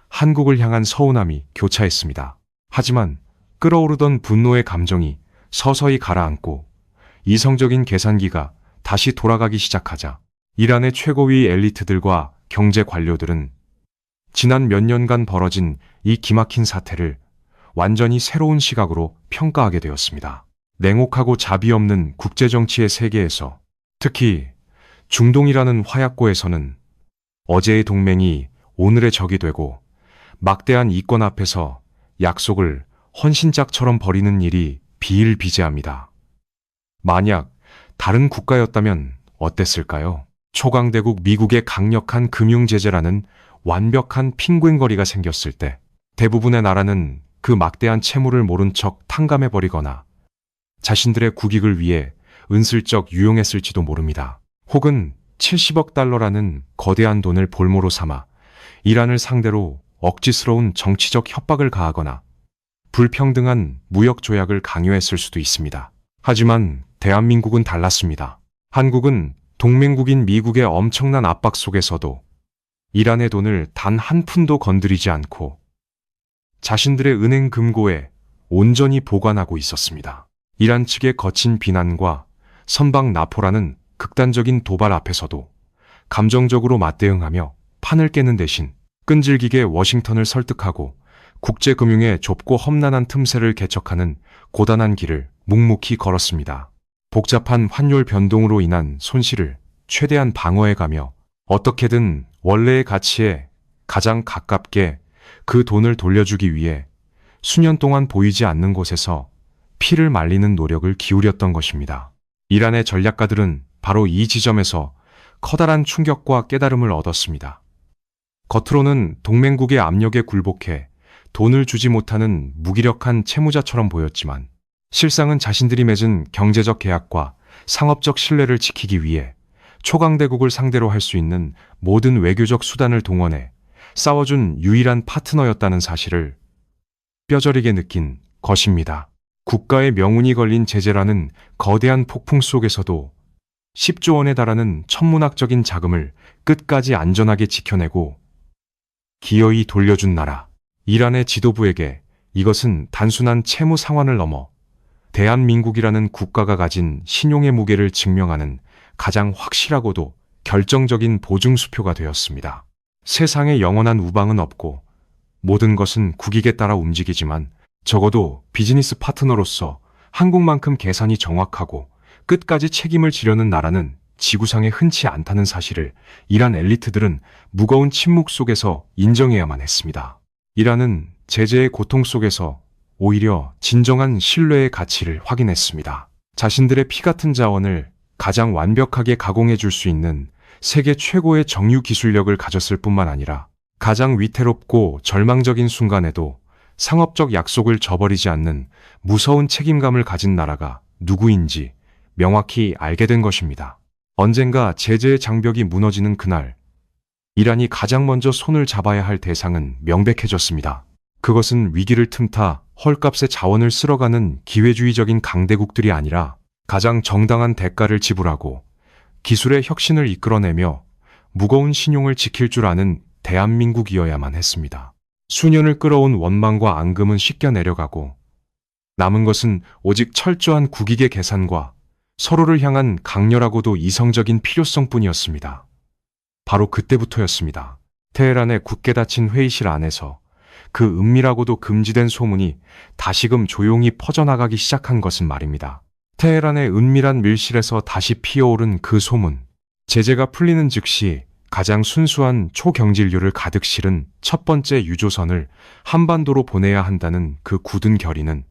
한국을 향한 서운함이 교차했습니다. 하지만 끓어오르던 분노의 감정이 서서히 가라앉고 이성적인 계산기가 다시 돌아가기 시작하자 이란의 최고위 엘리트들과 경제 관료들은 지난 몇 년간 벌어진 이 기막힌 사태를 완전히 새로운 시각으로 평가하게 되었습니다. 냉혹하고 자비 없는 국제정치의 세계에서, 특히 중동이라는 화약고에서는 어제의 동맹이 오늘의 적이 되고 막대한 이권 앞에서 약속을 헌신짝처럼 버리는 일이 비일비재합니다. 만약 다른 국가였다면 어땠을까요? 초강대국 미국의 강력한 금융제재라는 완벽한 핑곗거리가 생겼을 때 대부분의 나라는 그 막대한 채무를 모른 척 탕감해버리거나 자신들의 국익을 위해 은슬쩍 유용했을지도 모릅니다. 혹은 70억 달러라는 거대한 돈을 볼모로 삼아 이란을 상대로 억지스러운 정치적 협박을 가하거나 불평등한 무역 조약을 강요했을 수도 있습니다. 하지만 대한민국은 달랐습니다. 한국은 동맹국인 미국의 엄청난 압박 속에서도 이란의 돈을 단 한 푼도 건드리지 않고 자신들의 은행 금고에 온전히 보관하고 있었습니다. 이란 측의 거친 비난과 선박 납포라는 극단적인 도발 앞에서도 감정적으로 맞대응하며 판을 깨는 대신 끈질기게 워싱턴을 설득하고 국제금융의 좁고 험난한 틈새를 개척하는 고단한 길을 묵묵히 걸었습니다. 복잡한 환율 변동으로 인한 손실을 최대한 방어해가며 어떻게든 원래의 가치에 가장 가깝게 그 돈을 돌려주기 위해 수년 동안 보이지 않는 곳에서 피를 말리는 노력을 기울였던 것입니다. 이란의 전략가들은 바로 이 지점에서 커다란 충격과 깨달음을 얻었습니다. 겉으로는 동맹국의 압력에 굴복해 돈을 주지 못하는 무기력한 채무자처럼 보였지만 실상은 자신들이 맺은 경제적 계약과 상업적 신뢰를 지키기 위해 초강대국을 상대로 할 수 있는 모든 외교적 수단을 동원해 싸워준 유일한 파트너였다는 사실을 뼈저리게 느낀 것입니다. 국가의 명운이 걸린 제재라는 거대한 폭풍 속에서도 10조 원에 달하는 천문학적인 자금을 끝까지 안전하게 지켜내고 기어이 돌려준 나라. 이란의 지도부에게 이것은 단순한 채무 상환을 넘어 대한민국이라는 국가가 가진 신용의 무게를 증명하는 가장 확실하고도 결정적인 보증수표가 되었습니다. 세상에 영원한 우방은 없고 모든 것은 국익에 따라 움직이지만 적어도 비즈니스 파트너로서 한국만큼 계산이 정확하고 끝까지 책임을 지려는 나라는 지구상에 흔치 않다는 사실을 이란 엘리트들은 무거운 침묵 속에서 인정해야만 했습니다. 이란은 제재의 고통 속에서 오히려 진정한 신뢰의 가치를 확인했습니다. 자신들의 피 같은 자원을 가장 완벽하게 가공해 줄 수 있는 세계 최고의 정유 기술력을 가졌을 뿐만 아니라 가장 위태롭고 절망적인 순간에도 상업적 약속을 저버리지 않는 무서운 책임감을 가진 나라가 누구인지 명확히 알게 된 것입니다. 언젠가 제재의 장벽이 무너지는 그날, 이란이 가장 먼저 손을 잡아야 할 대상은 명백해졌습니다. 그것은 위기를 틈타 헐값의 자원을 쓸어가는 기회주의적인 강대국들이 아니라 가장 정당한 대가를 지불하고 기술의 혁신을 이끌어내며 무거운 신용을 지킬 줄 아는 대한민국이어야만 했습니다. 수년을 끌어온 원망과 앙금은 씻겨 내려가고 남은 것은 오직 철저한 국익의 계산과 서로를 향한 강렬하고도 이성적인 필요성뿐이었습니다. 바로 그때부터였습니다. 테헤란의 굳게 닫힌 회의실 안에서 그 은밀하고도 금지된 소문이 다시금 조용히 퍼져나가기 시작한 것은 말입니다. 테헤란의 은밀한 밀실에서 다시 피어오른 그 소문. 제재가 풀리는 즉시 가장 순수한 초경질류를 가득 실은 첫 번째 유조선을 한반도로 보내야 한다는 그 굳은 결의는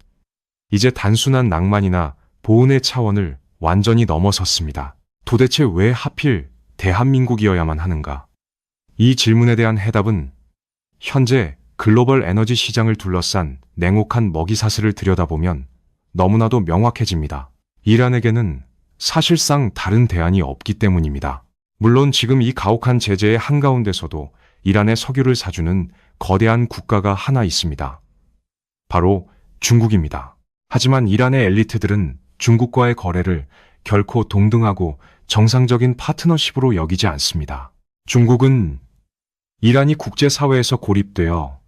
이제 단순한 낭만이나 보은의 차원을 완전히 넘어섰습니다. 도대체 왜 하필 대한민국이어야만 하는가? 이 질문에 대한 해답은 현재 글로벌 에너지 시장을 둘러싼 냉혹한 먹이사슬을 들여다보면 너무나도 명확해집니다. 이란에게는 사실상 다른 대안이 없기 때문입니다. 물론 지금 이 가혹한 제재의 한가운데서도 이란의 석유를 사주는 거대한 국가가 하나 있습니다. 바로 중국입니다. 하지만 이란의 엘리트들은 중국과의 거래를 결코 동등하고 정상적인 파트너십으로 여기지 않습니다. 중국은 이란이 국제사회에서 고립되어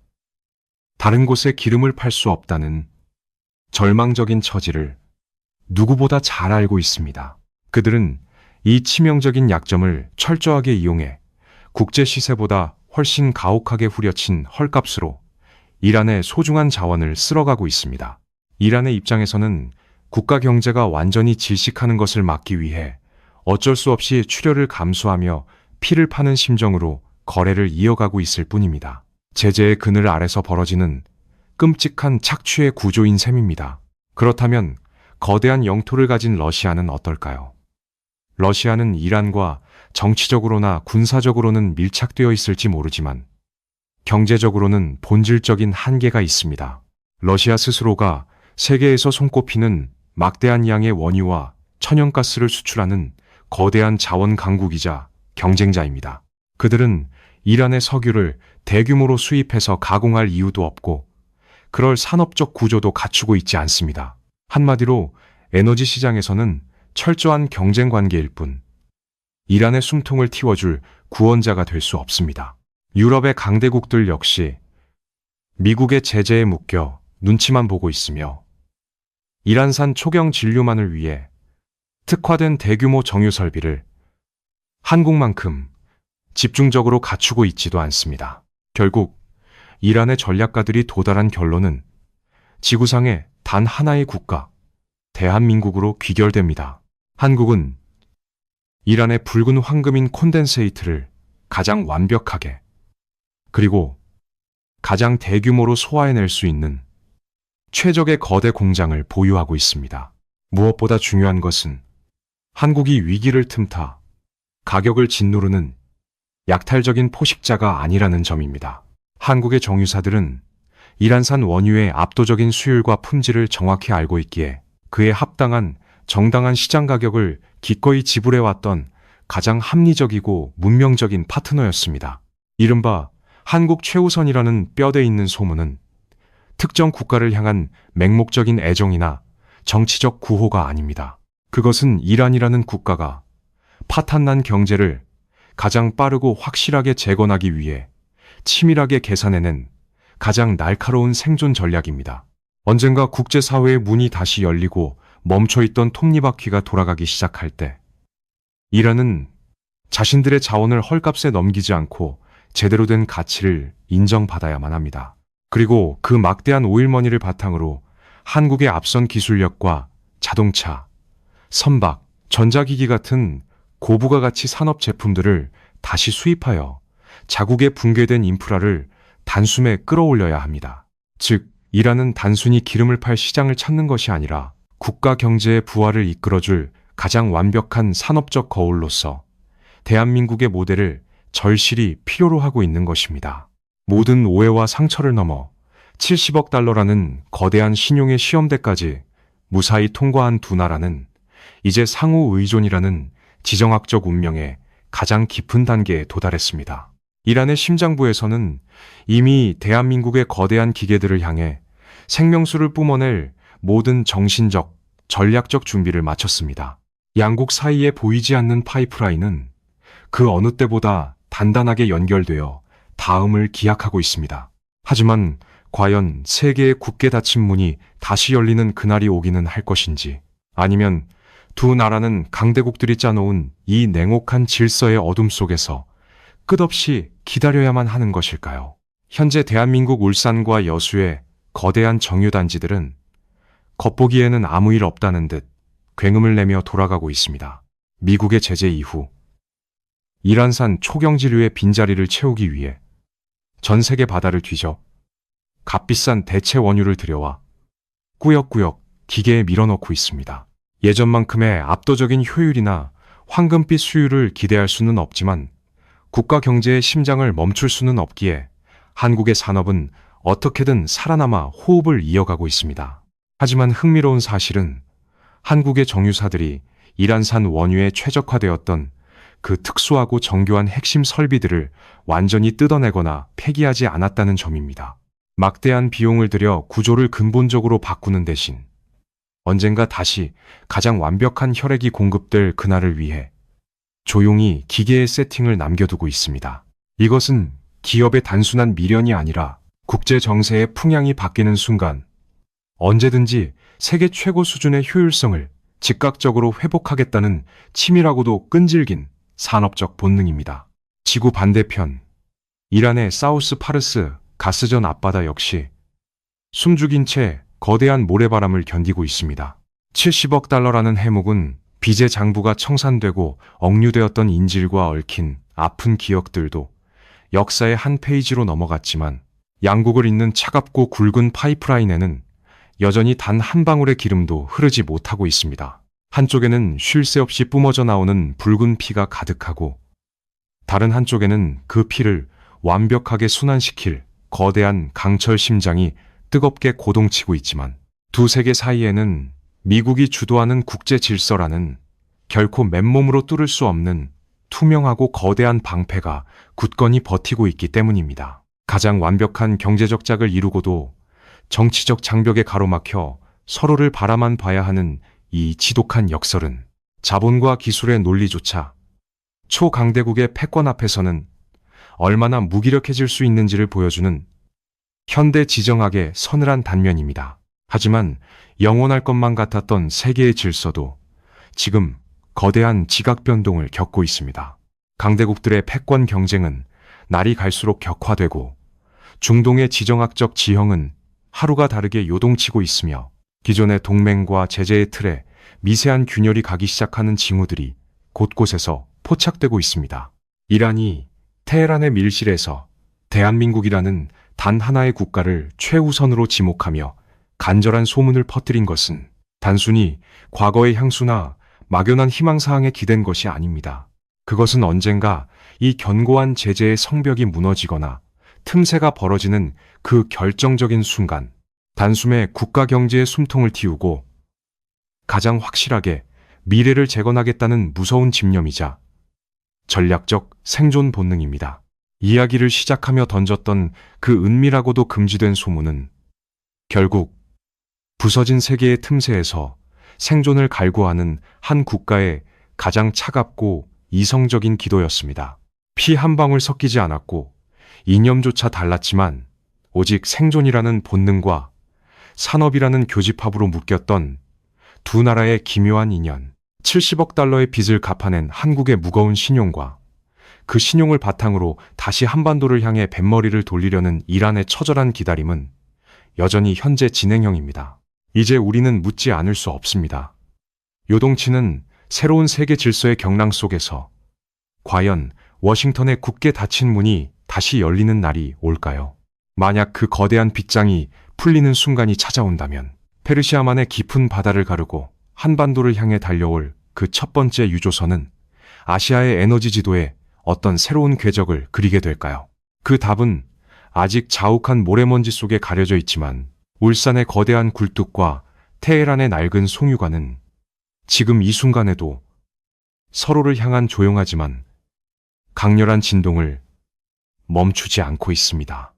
다른 곳에 기름을 팔 수 없다는 절망적인 처지를 누구보다 잘 알고 있습니다. 그들은 이 치명적인 약점을 철저하게 이용해 국제 시세보다 훨씬 가혹하게 후려친 헐값으로 이란의 소중한 자원을 쓸어가고 있습니다. 이란의 입장에서는 국가 경제가 완전히 질식하는 것을 막기 위해 어쩔 수 없이 출혈을 감수하며 피를 파는 심정으로 거래를 이어가고 있을 뿐입니다. 제재의 그늘 아래서 벌어지는 끔찍한 착취의 구조인 셈입니다. 그렇다면 거대한 영토를 가진 러시아는 어떨까요? 러시아는 이란과 정치적으로나 군사적으로는 밀착되어 있을지 모르지만 경제적으로는 본질적인 한계가 있습니다. 러시아 스스로가 세계에서 손꼽히는 막대한 양의 원유와 천연가스를 수출하는 거대한 자원 강국이자 경쟁자입니다. 그들은 이란의 석유를 대규모로 수입해서 가공할 이유도 없고 그럴 산업적 구조도 갖추고 있지 않습니다. 한마디로 에너지 시장에서는 철저한 경쟁 관계일 뿐 이란의 숨통을 틔워줄 구원자가 될 수 없습니다. 유럽의 강대국들 역시 미국의 제재에 묶여 눈치만 보고 있으며 이란산 초경 진료만을 위해 특화된 대규모 정유 설비를 한국만큼 집중적으로 갖추고 있지도 않습니다. 결국 이란의 전략가들이 도달한 결론은 지구상의 단 하나의 국가, 대한민국으로 귀결됩니다. 한국은 이란의 붉은 황금인 콘덴세이트를 가장 완벽하게 그리고 가장 대규모로 소화해낼 수 있는 최적의 거대 공장을 보유하고 있습니다. 무엇보다 중요한 것은 한국이 위기를 틈타 가격을 짓누르는 약탈적인 포식자가 아니라는 점입니다. 한국의 정유사들은 이란산 원유의 압도적인 수율과 품질을 정확히 알고 있기에 그에 합당한 정당한 시장 가격을 기꺼이 지불해왔던 가장 합리적이고 문명적인 파트너였습니다. 이른바 한국 최우선이라는 뼈대 있는 소문은 특정 국가를 향한 맹목적인 애정이나 정치적 구호가 아닙니다. 그것은 이란이라는 국가가 파탄난 경제를 가장 빠르고 확실하게 재건하기 위해 치밀하게 계산해낸 가장 날카로운 생존 전략입니다. 언젠가 국제사회의 문이 다시 열리고 멈춰있던 톱니바퀴가 돌아가기 시작할 때 이란은 자신들의 자원을 헐값에 넘기지 않고 제대로 된 가치를 인정받아야만 합니다. 그리고 그 막대한 오일머니를 바탕으로 한국의 앞선 기술력과 자동차, 선박, 전자기기 같은 고부가 가치 산업 제품들을 다시 수입하여 자국의 붕괴된 인프라를 단숨에 끌어올려야 합니다. 즉, 이란은 단순히 기름을 팔 시장을 찾는 것이 아니라 국가 경제의 부활을 이끌어줄 가장 완벽한 산업적 거울로서 대한민국의 모델을 절실히 필요로 하고 있는 것입니다. 모든 오해와 상처를 넘어 70억 달러라는 거대한 신용의 시험대까지 무사히 통과한 두 나라는 이제 상호 의존이라는 지정학적 운명의 가장 깊은 단계에 도달했습니다. 이란의 심장부에서는 이미 대한민국의 거대한 기계들을 향해 생명수를 뿜어낼 모든 정신적, 전략적 준비를 마쳤습니다. 양국 사이에 보이지 않는 파이프라인은 그 어느 때보다 단단하게 연결되어 다음을 기약하고 있습니다. 하지만 과연 세계의 굳게 닫힌 문이 다시 열리는 그날이 오기는 할 것인지, 아니면 두 나라는 강대국들이 짜놓은 이 냉혹한 질서의 어둠 속에서 끝없이 기다려야만 하는 것일까요? 현재 대한민국 울산과 여수의 거대한 정유단지들은 겉보기에는 아무 일 없다는 듯 굉음을 내며 돌아가고 있습니다. 미국의 제재 이후 이란산 초경지류의 빈자리를 채우기 위해 전 세계 바다를 뒤져 값비싼 대체 원유를 들여와 꾸역꾸역 기계에 밀어넣고 있습니다. 예전만큼의 압도적인 효율이나 황금빛 수율을 기대할 수는 없지만 국가 경제의 심장을 멈출 수는 없기에 한국의 산업은 어떻게든 살아남아 호흡을 이어가고 있습니다. 하지만 흥미로운 사실은 한국의 정유사들이 이란산 원유에 최적화되었던 그 특수하고 정교한 핵심 설비들을 완전히 뜯어내거나 폐기하지 않았다는 점입니다. 막대한 비용을 들여 구조를 근본적으로 바꾸는 대신 언젠가 다시 가장 완벽한 혈액이 공급될 그날을 위해 조용히 기계의 세팅을 남겨두고 있습니다. 이것은 기업의 단순한 미련이 아니라 국제 정세의 풍향이 바뀌는 순간 언제든지 세계 최고 수준의 효율성을 즉각적으로 회복하겠다는 치밀하고도 끈질긴 산업적 본능입니다. 지구 반대편 이란의 사우스 파르스 가스전 앞바다 역시 숨죽인 채 거대한 모래바람을 견디고 있습니다. 70억 달러라는 해묵은 빚의 장부가 청산되고 억류되었던 인질과 얽힌 아픈 기억들도 역사의 한 페이지로 넘어갔지만 양국을 잇는 차갑고 굵은 파이프라인에는 여전히 단 한 방울의 기름도 흐르지 못하고 있습니다. 한쪽에는 쉴 새 없이 뿜어져 나오는 붉은 피가 가득하고 다른 한쪽에는 그 피를 완벽하게 순환시킬 거대한 강철 심장이 뜨겁게 고동치고 있지만 두 세계 사이에는 미국이 주도하는 국제 질서라는 결코 맨몸으로 뚫을 수 없는 투명하고 거대한 방패가 굳건히 버티고 있기 때문입니다. 가장 완벽한 경제적 짝을 이루고도 정치적 장벽에 가로막혀 서로를 바라만 봐야 하는 이 지독한 역설은 자본과 기술의 논리조차 초강대국의 패권 앞에서는 얼마나 무기력해질 수 있는지를 보여주는 현대 지정학의 서늘한 단면입니다. 하지만 영원할 것만 같았던 세계의 질서도 지금 거대한 지각 변동을 겪고 있습니다. 강대국들의 패권 경쟁은 날이 갈수록 격화되고 중동의 지정학적 지형은 하루가 다르게 요동치고 있으며 기존의 동맹과 제재의 틀에 미세한 균열이 가기 시작하는 징후들이 곳곳에서 포착되고 있습니다. 이란이 테헤란의 밀실에서 대한민국이라는 단 하나의 국가를 최우선으로 지목하며 간절한 소문을 퍼뜨린 것은 단순히 과거의 향수나 막연한 희망사항에 기댄 것이 아닙니다. 그것은 언젠가 이 견고한 제재의 성벽이 무너지거나 틈새가 벌어지는 그 결정적인 순간, 단숨에 국가 경제의 숨통을 틔우고 가장 확실하게 미래를 재건하겠다는 무서운 집념이자 전략적 생존 본능입니다. 이야기를 시작하며 던졌던 그 은밀하고도 금지된 소문은 결국 부서진 세계의 틈새에서 생존을 갈구하는 한 국가의 가장 차갑고 이성적인 기도였습니다. 피 한 방울 섞이지 않았고 이념조차 달랐지만 오직 생존이라는 본능과 산업이라는 교집합으로 묶였던 두 나라의 기묘한 인연. 70억 달러의 빚을 갚아낸 한국의 무거운 신용과 그 신용을 바탕으로 다시 한반도를 향해 뱃머리를 돌리려는 이란의 처절한 기다림은 여전히 현재 진행형입니다. 이제 우리는 묻지 않을 수 없습니다. 요동치는 새로운 세계 질서의 경랑 속에서 과연 워싱턴의 굳게 닫힌 문이 다시 열리는 날이 올까요? 만약 그 거대한 빗장이 풀리는 순간이 찾아온다면 페르시아만의 깊은 바다를 가르고 한반도를 향해 달려올 그 첫 번째 유조선은 아시아의 에너지 지도에 어떤 새로운 궤적을 그리게 될까요? 그 답은 아직 자욱한 모래먼지 속에 가려져 있지만 울산의 거대한 굴뚝과 테헤란의 낡은 송유관은 지금 이 순간에도 서로를 향한 조용하지만 강렬한 진동을 멈추지 않고 있습니다.